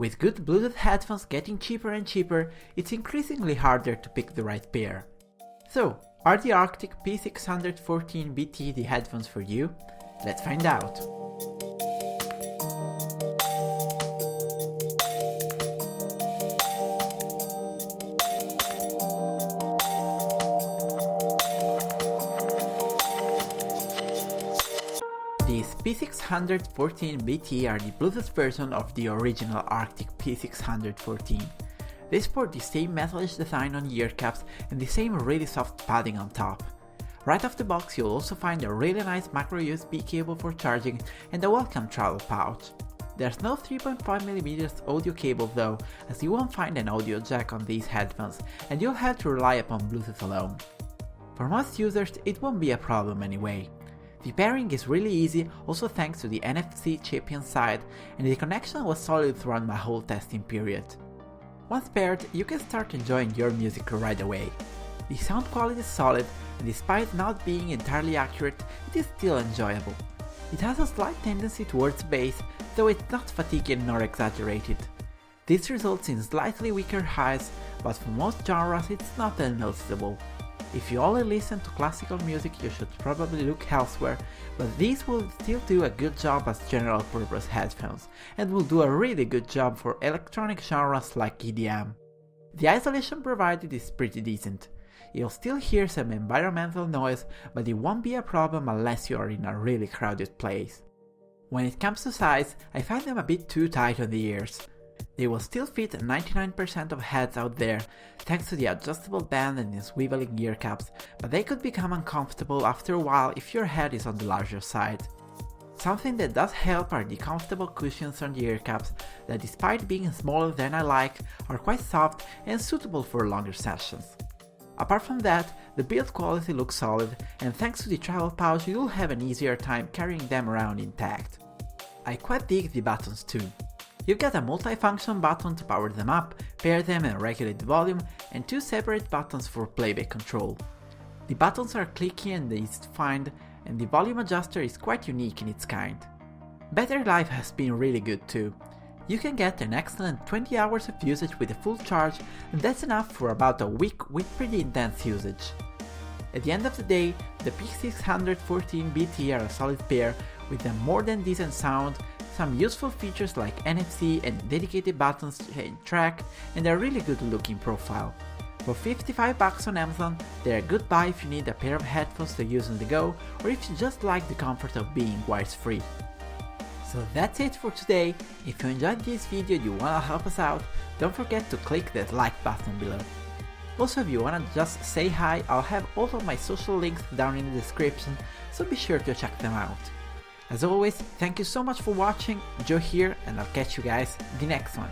With good Bluetooth headphones getting cheaper and cheaper, it's increasingly harder to pick the right pair. So, are the Arctic P614 BT the headphones for you? Let's find out. These P614 BT are the Bluetooth version of the original Arctic P614. They sport the same metalish design on ear caps and the same really soft padding on top. Right off the box you'll also find a really nice micro USB cable for charging and a welcome travel pouch. There's no 3.5mm audio cable though, as you won't find an audio jack on these headphones and you'll have to rely upon Bluetooth alone. For most users it won't be a problem anyway. The pairing is really easy, also thanks to the NFC chip inside, and the connection was solid throughout my whole testing period. Once paired, you can start enjoying your music right away. The sound quality is solid, and despite not being entirely accurate, it is still enjoyable. It has a slight tendency towards bass, though it's not fatiguing nor exaggerated. This results in slightly weaker highs, but for most genres it's not that noticeable. If you only listen to classical music you should probably look elsewhere, but these will still do a good job as general purpose headphones, and will do a really good job for electronic genres like EDM. The isolation provided is pretty decent. You'll still hear some environmental noise, but it won't be a problem unless you are in a really crowded place. When it comes to size, I find them a bit too tight on the ears. They will still fit 99% of heads out there, thanks to the adjustable band and the swiveling ear caps, but they could become uncomfortable after a while if your head is on the larger side. Something that does help are the comfortable cushions on the ear caps that, despite being smaller than I like, are quite soft and suitable for longer sessions. Apart from that, the build quality looks solid, and thanks to the travel pouch you'll have an easier time carrying them around intact. I quite dig the buttons too. You've got a multi-function button to power them up, pair them and regulate the volume, and two separate buttons for playback control. The buttons are clicky and easy to find, and the volume adjuster is quite unique in its kind. Battery life has been really good too. You can get an excellent 20 hours of usage with a full charge, and that's enough for about a week with pretty intense usage. At the end of the day, the P614 BT are a solid pair with a more than decent sound, some useful features like NFC and dedicated buttons to change track, and a really good looking profile. For $55 on Amazon, they're a good buy if you need a pair of headphones to use on the go, or if you just like the comfort of being wires-free. So that's it for today. If you enjoyed this video and you wanna help us out, don't forget to click that like button below. Also, if you wanna just say hi, I'll have all of my social links down in the description, so be sure to check them out. As always, thank you so much for watching, Joe here, and I'll catch you guys in the next one.